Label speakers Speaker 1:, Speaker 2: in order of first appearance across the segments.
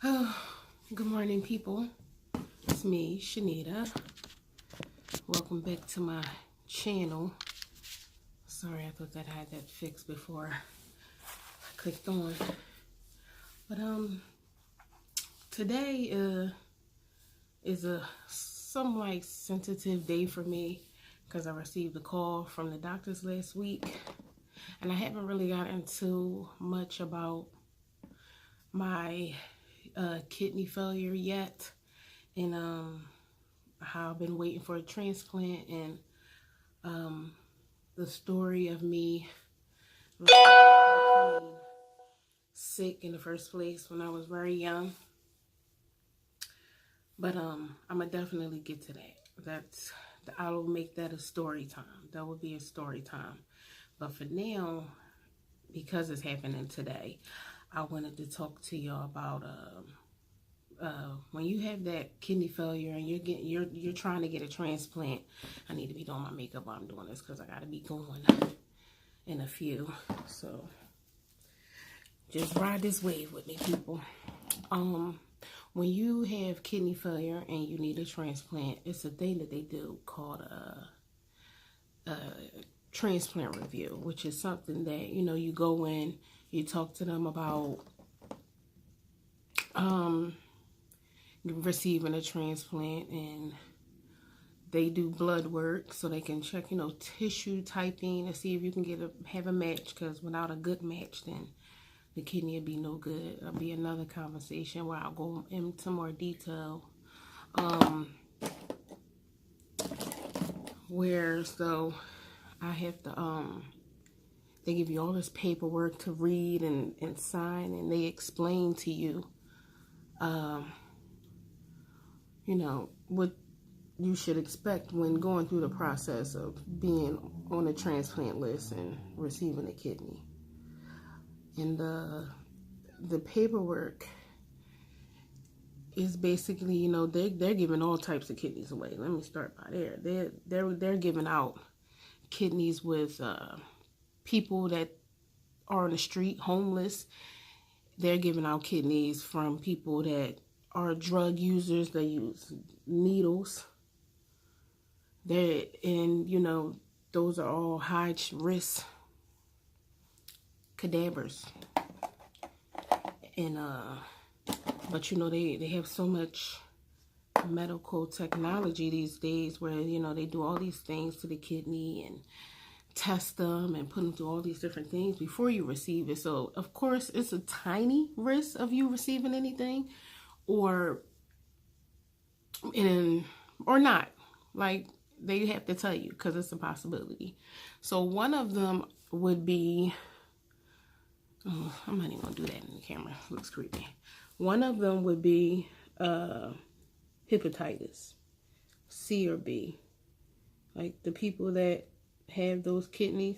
Speaker 1: Oh, good morning, people. It's me, Shanita. Welcome back to my channel. Sorry, I thought that I had that fixed before I clicked on. But today is a somewhat sensitive day for me because I received a call from the doctors last week, and I haven't really gotten into much about my kidney failure yet, and how I've been waiting for a transplant, and the story of me becoming sick in the first place when I was very young. But I'm gonna definitely get to that. I will make that a story time. That will be a story time. But for now, because it's happening today, I wanted to talk to y'all about when you have that kidney failure and you're trying to get a transplant. I need to be doing my makeup while I'm doing this because I gotta be going in a few. So just ride this wave with me, people. When you have kidney failure and you need a transplant, it's a thing that they do called a transplant review, which is something that, you go in, you talk to them about receiving a transplant, and they do blood work so they can check, tissue typing to see if you can have a match, because without a good match, then the kidney will be no good. It'll be another conversation where I'll go into more detail. So I have to, they give you all this paperwork to read and sign, and they explain to you, what you should expect when going through the process of being on a transplant list and receiving a kidney. And the paperwork is basically, they're giving all types of kidneys away. Let me start by there. They're giving out kidneys with people that are on the street, homeless. They're giving out kidneys from people that are drug users. They use needles. Those are all high risk cadavers. And but they have so much medical technology these days where they do all these things to the kidney and test them and put them through all these different things before you receive it. So of course it's a tiny risk of you receiving anything or not. Like, they have to tell you because it's a possibility. So one of them would be, I'm not even gonna do that in the camera, it looks creepy. One of them would be hepatitis C or B. Like, the people that have those kidneys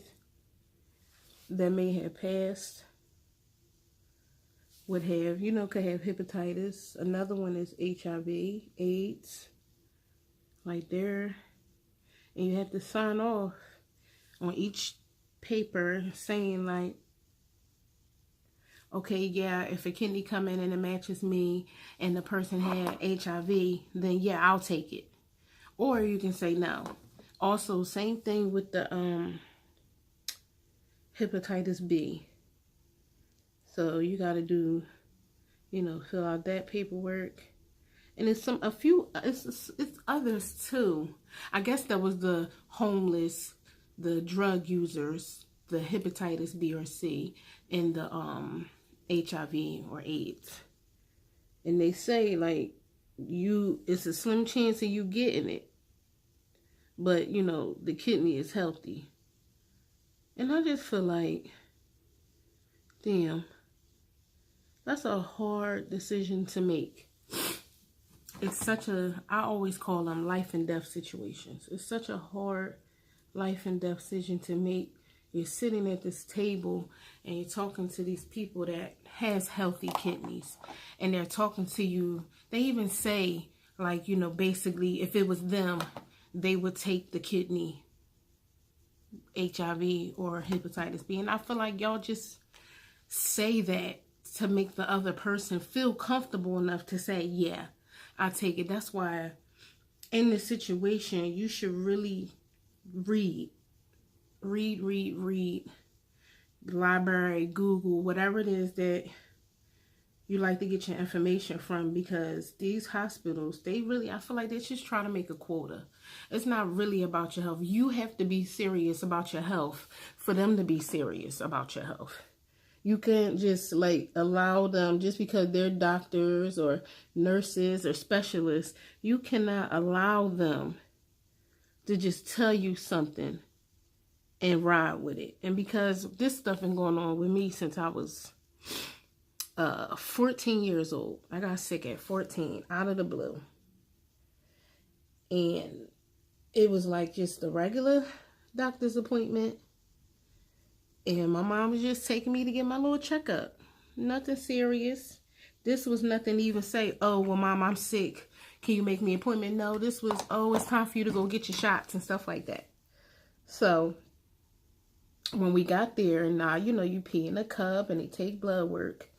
Speaker 1: that may have passed would have, could have hepatitis. Another one is HIV, AIDS. Like, and you have to sign off on each paper saying, like, okay, yeah, if a kidney come in and it matches me and the person had HIV, then yeah, I'll take it. Or you can say no. Also, same thing with the hepatitis B. So you got to do, fill out that paperwork. And it's it's others too. I guess that was the homeless, the drug users, the hepatitis B or C, and the HIV or AIDS. And they say, like, it's a slim chance of you getting it, but the kidney is healthy. And I just feel like, damn, that's a hard decision to make. It's I always call them life and death situations. It's such a hard life and death decision to make. You're sitting at this table and you're talking to these people that has healthy kidneys, and they're talking to you. They even say, like, basically, if it was them, they would take the kidney, HIV or hepatitis B. And I feel like y'all just say that to make the other person feel comfortable enough to say, yeah, I take it. That's why in this situation, you should really read. Library, Google, whatever it is that you like to get your information from, because these hospitals, they really, I feel like they're just trying to make a quota. It's not really about your health. You have to be serious about your health for them to be serious about your health. You can't just like allow them, just because they're doctors or nurses or specialists, you cannot allow them to just tell you something and ride with it. And because this stuff been going on with me since I was 14 years old. I got sick at 14 out of the blue. And it was like just a regular doctor's appointment. And my mom was just taking me to get my little checkup. Nothing serious. This was nothing to even say, oh, well, Mom, I'm sick. Can you make me an appointment? No, this was, oh, it's time for you to go get your shots and stuff like that. So when we got there, and now, you know, you pee in a cup and they take blood work.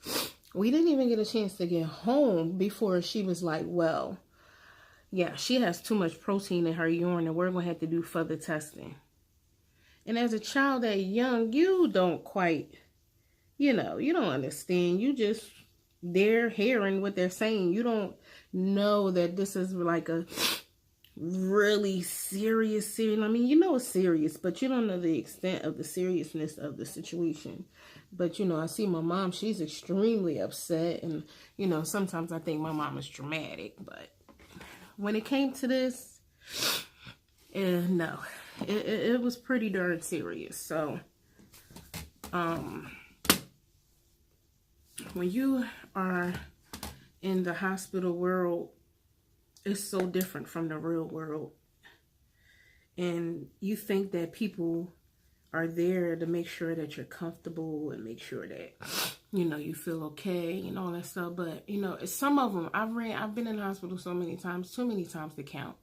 Speaker 1: We didn't even get a chance to get home before she was like, well, yeah, she has too much protein in her urine and we're going to have to do further testing. And as a child that young, you don't quite, you know, you don't understand. You just, they're hearing what they're saying. You don't know that this is like a really serious. I mean, you know it's serious, but you don't know the extent of the seriousness of the situation. But, you know, I see my mom, she's extremely upset. And, you know, sometimes I think my mom is dramatic. But when it came to this, no, it was pretty darn serious. So, when you are in the hospital world, it's so different from the real world. And you think that people are there to make sure that you're comfortable and make sure that, you know, you feel okay and all that stuff. But, you know, some of them, I've been in the hospital so many times, too many times to count.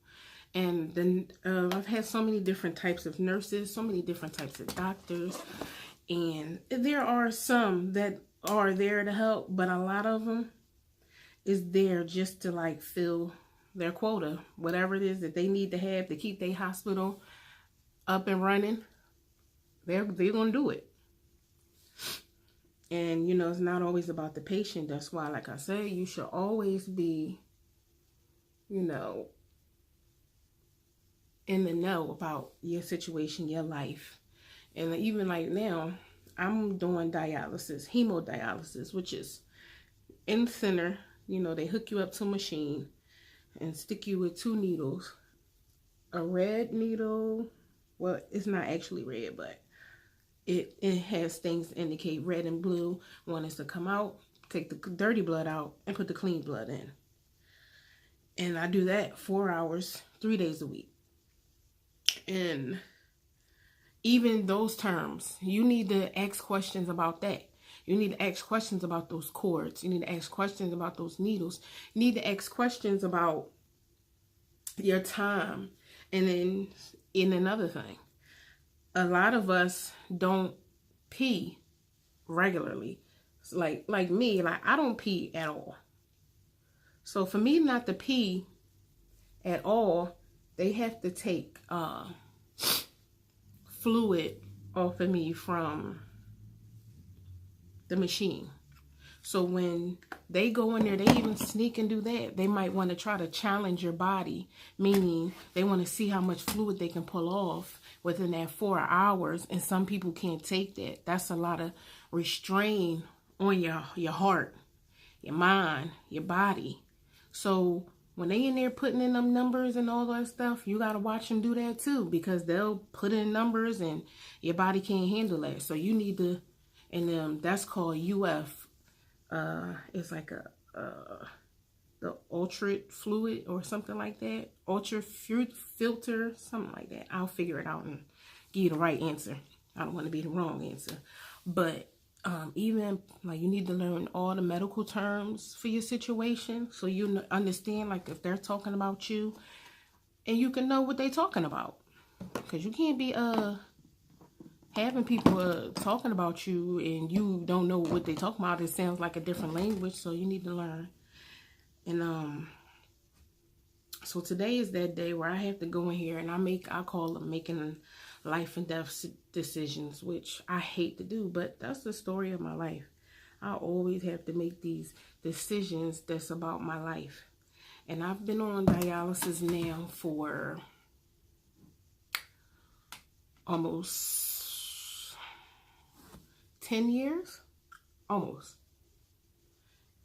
Speaker 1: And then I've had so many different types of nurses, so many different types of doctors. And there are some that are there to help, but a lot of them is there just to like fill their quota, whatever it is that they need to have to keep their hospital up and running. They're gonna do it. And you know, it's not always about the patient. That's why, like I say, you should always be, you know, in the know about your situation, your life. And even like now, I'm doing dialysis, hemodialysis, which is in the center. You know, they hook you up to a machine and stick you with 2 needles. A red needle, well, it's not actually red, but it has things that indicate red and blue. One is to come out, take the dirty blood out, and put the clean blood in. And I do that 4 hours, 3 days a week. And even those terms, you need to ask questions about that. You need to ask questions about those cords. You need to ask questions about those needles. You need to ask questions about your time. And then, in another thing, a lot of us don't pee regularly. Like me, like I don't pee at all. So for me not to pee at all, they have to take fluid off of me from the machine. So when they go in there, they even sneak and do that. They might want to try to challenge your body, meaning they want to see how much fluid they can pull off within that 4 hours. And some people can't take that. That's a lot of restraint on your heart, your mind, your body. So when they in there putting in them numbers and all that stuff, you got to watch them do that too, because they'll put in numbers and your body can't handle that. So you need to, and that's called UF. It's like the ultra fluid or something like that. Ultra filter, something like that. I'll figure it out and give you the right answer. I don't want to be the wrong answer. But even like you need to learn all the medical terms for your situation, so you understand like if they're talking about you, and you can know what they're talking about, because you can't be having people talking about you and you don't know what they talking about, it sounds like a different language, so you need to learn. And so today is that day where I have to go in here and I call them making life and death decisions, which I hate to do, but that's the story of my life. I always have to make these decisions that's about my life. And I've been on dialysis now for almost 10 years, almost.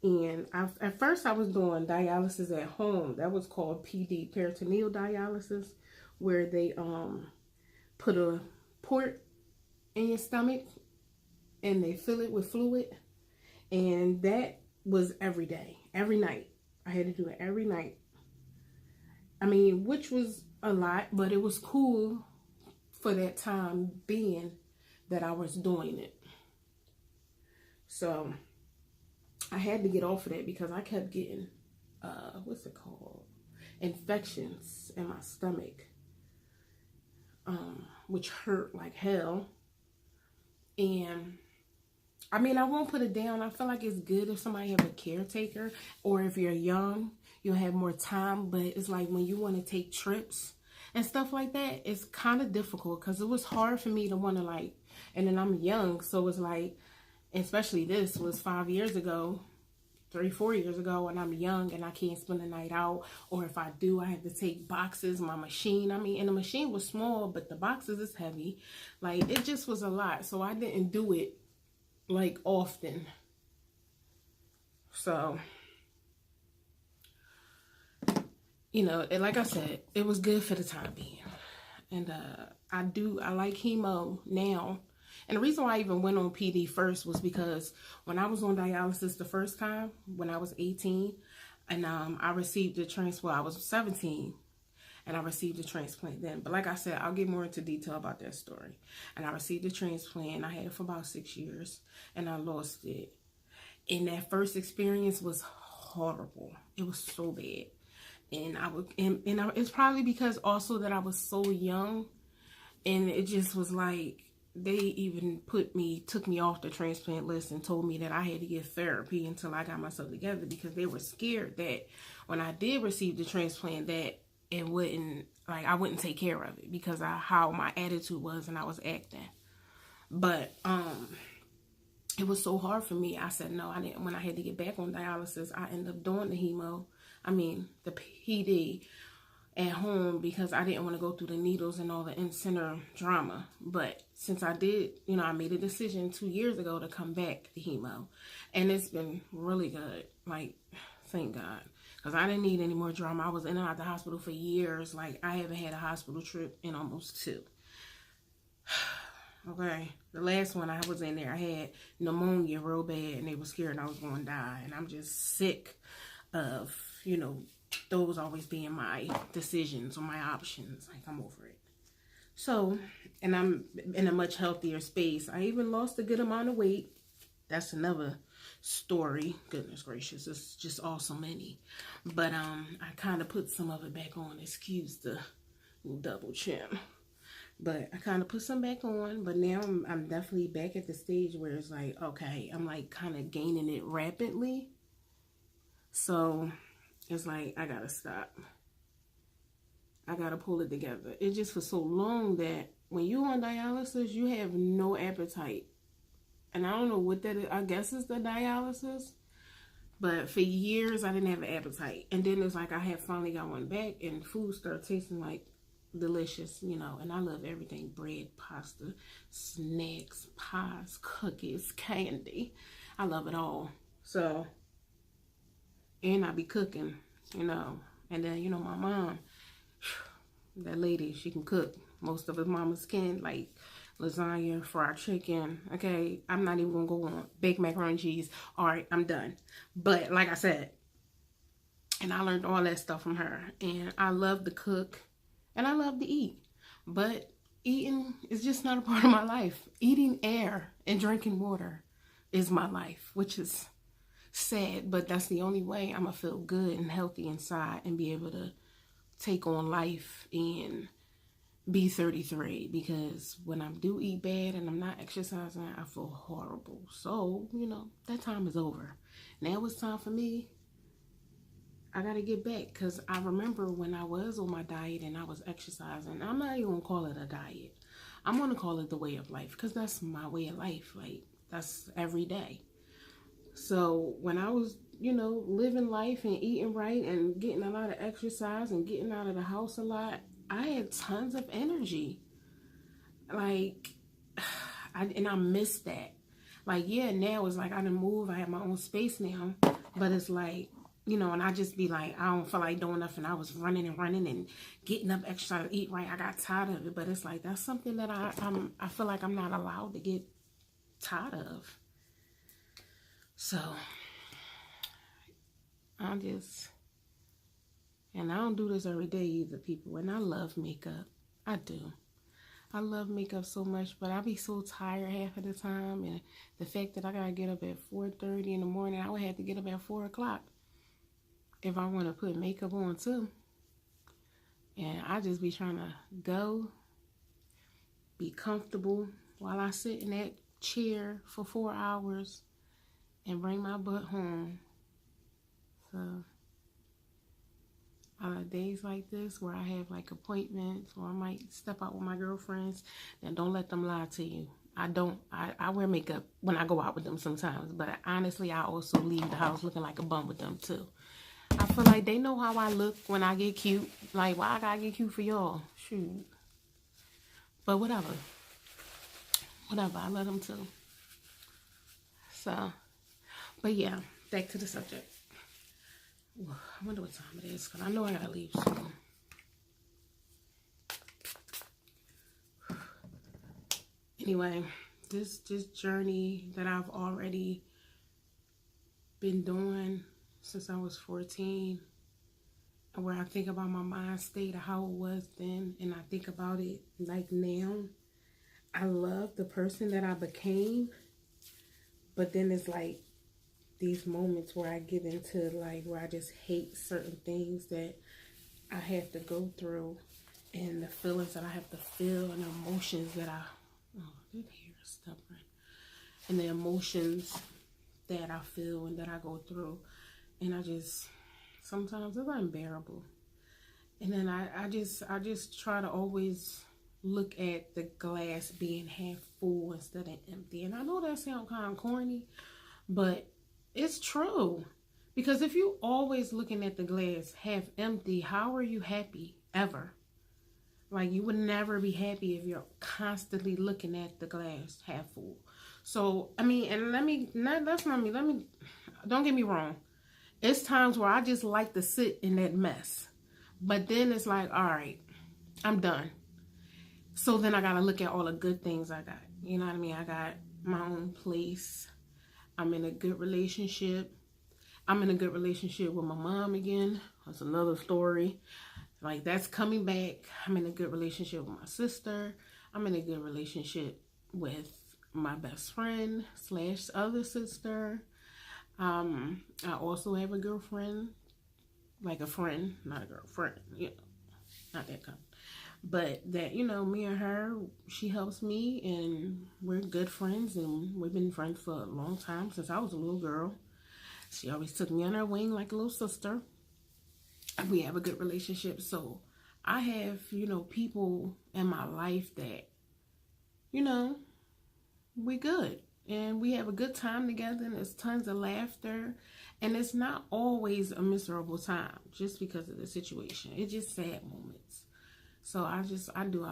Speaker 1: And at first I was doing dialysis at home. That was called PD, peritoneal dialysis, where they put a port in your stomach and they fill it with fluid. And that was every day, every night. I had to do it every night. I mean, which was a lot, but it was cool for that time being that I was doing it. So I had to get off of that because I kept getting, what's it called? Infections in my stomach, which hurt like hell. And I mean, I won't put it down. I feel like it's good if somebody have a caretaker, or if you're young, you'll have more time. But it's like when you want to take trips and stuff like that, it's kind of difficult because it was hard for me to want to like, and then I'm young. So it's like, especially this was 5 years ago, 4 years ago, and I'm young and I can't spend the night out. Or if I do, I have to take boxes, my machine. I mean, and the machine was small, but the boxes is heavy. Like, it just was a lot. So I didn't do it like often. So, you know, and like I said, it was good for the time being. And I like hemo now. And the reason why I even went on PD first was because when I was on dialysis the first time, when I was 18, and I received a transplant, well, I was 17, and I received a transplant then. But like I said, I'll get more into detail about that story. And I received a transplant. I had it for about 6 years, and I lost it. And that first experience was horrible. It was so bad. And it's probably because also that I was so young, and it just was like, they even took me off the transplant list and told me that I had to get therapy until I got myself together, because they were scared that when I did receive the transplant that it wouldn't, like, I wouldn't take care of it because of how my attitude was and I was acting. But it was so hard for me. I said no. I didn't. When I had to get back on dialysis, I ended up doing the PD at home because I didn't want to go through the needles and all the in-center drama. But since I did, you know, I made a decision 2 years ago to come back to hemo, and it's been really good. Like, thank God, because I didn't need any more drama. I was in and out of the hospital for years. Like, I haven't had a hospital trip in almost 2. Okay, the last one I was in there, I had pneumonia real bad, and they were scared I was going to die. And I'm just sick of, you know, those always being my decisions or my options. Like, I'm over it. So, and I'm in a much healthier space. I even lost a good amount of weight. That's another story. Goodness gracious, it's just all so many. But I kind of put some of it back on. Excuse the double chin. But I kind of put some back on. But now I'm definitely back at the stage where it's like, okay, I'm like kind of gaining it rapidly. So it's like, I gotta stop. I gotta pull it together. It's just for so long that when you're on dialysis, you have no appetite. And I don't know what that is. I guess it's the dialysis. But for years, I didn't have an appetite. And then it's like I had finally got one back, and food started tasting like delicious, you know. And I love everything: bread, pasta, snacks, pies, cookies, candy. I love it all. So, and I be cooking, you know. And then, you know, my mom, that lady, she can cook. Most of us mamas can, like lasagna, fried chicken. Okay, I'm not even gonna go on baked macaroni and cheese. All right, I'm done. But like I said, and I learned all that stuff from her. And I love to cook, and I love to eat. But eating is just not a part of my life. Eating air and drinking water is my life, which is sad, but that's the only way I'm gonna feel good and healthy inside and be able to take on life and be 33, because when I do eat bad and I'm not exercising, I feel horrible. So, that time is over. Now it's time for me. I got to get back, because I remember when I was on my diet and I was exercising. I'm not even going to call it a diet. I'm going to call it the way of life, because that's my way of life. Like, that's every day. So when I was, living life and eating right and getting a lot of exercise and getting out of the house a lot, I had tons of energy. Like, I missed that. Like, yeah, now it's like I done move. I have my own space now. But it's like, and I just be like, I don't feel like doing nothing. I was running and getting up extra to eat right. I got tired of it. But it's like, that's something that I feel like I'm not allowed to get tired of. So, and I don't do this every day either, people. And I love makeup. I do. I love makeup so much, but I be so tired half of the time. And the fact that I got to get up at 4:30 in the morning, I would have to get up at 4 o'clock if I want to put makeup on too. And I just be trying to go, be comfortable while I sit in that chair for 4 hours and bring my butt home. So, days like this where I have like appointments, or I might step out with my girlfriends, then don't let them lie to you. I wear makeup when I go out with them sometimes, but honestly, I also leave the house looking like a bum with them too. I feel like they know how I look when I get cute. Like, why I gotta get cute for y'all? Shoot. But whatever, I love them too. So, but yeah, back to the subject. I wonder what time it is, because I know I gotta leave soon. Anyway, this journey that I've already been doing since I was 14, where I think about my mind state of how it was then, and I think about it like now. I love the person that I became, but then it's like these moments where I get into like where I just hate certain things that I have to go through, and the feelings that I have to feel, and the emotions that that hair is stubborn, and the emotions that I feel and that I go through, and sometimes it's unbearable. And then I just try to always look at the glass being half full instead of empty. And I know that sounds kind of corny, but it's true. Because if you always looking at the glass half empty, how are you happy ever? Like, you would never be happy if you're constantly looking at the glass half full. So, I mean, and don't get me wrong. It's times where I just like to sit in that mess. But then it's like, all right, I'm done. So then I got to look at all the good things I got. You know what I mean? I got my own place. I'm in a good relationship. I'm in a good relationship with my mom again. That's another story. Like, that's coming back. I'm in a good relationship with my sister. I'm in a good relationship with my best friend / other sister. I also have a girlfriend, like a friend, not a girlfriend, not that kind. But that, me and her, she helps me, and we're good friends, and we've been friends for a long time, since I was a little girl. She always took me on her wing like a little sister. We have a good relationship. So I have, people in my life that, we good. And we have a good time together, and there's tons of laughter. And it's not always a miserable time just because of the situation. It's just sad moments. So I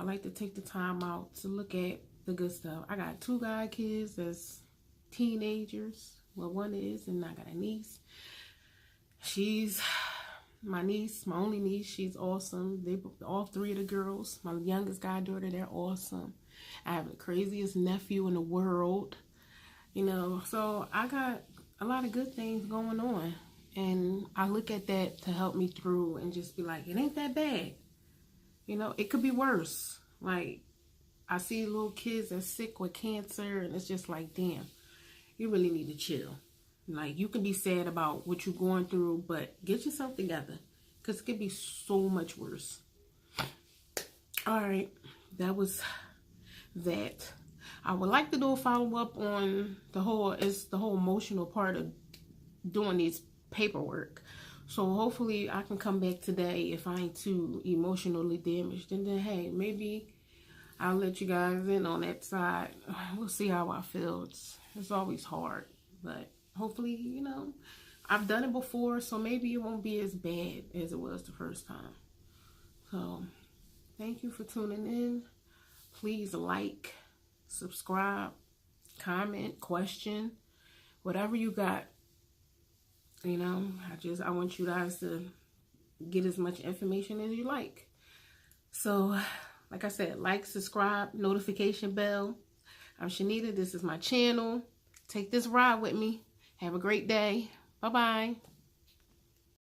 Speaker 1: like to take the time out to look at the good stuff. I got 2 guy kids that's teenagers. Well, one is, and I got a niece. She's my niece, my only niece. She's awesome. All 3 of the girls, my youngest goddaughter, they're awesome. I have the craziest nephew in the world. So I got a lot of good things going on. And I look at that to help me through and just be like, it ain't that bad. It could be worse. Like, I see little kids that's sick with cancer, and it's just like, damn, you really need to chill. Like, you can be sad about what you're going through, but get yourself together, because it could be so much worse. All right. that was that. I would like to do a follow-up on the whole emotional part of doing these paperwork. So hopefully I can come back today if I ain't too emotionally damaged. And then, hey, maybe I'll let you guys in on that side. We'll see how I feel. It's always hard. But hopefully, you know, I've done it before, so maybe it won't be as bad as it was the first time. So thank you for tuning in. Please like, subscribe, comment, question, whatever you got. You know, I want you guys to get as much information as you like. So, like I said, like, subscribe, notification bell. I'm Shanita. This is my channel. Take this ride with me. Have a great day. Bye-bye.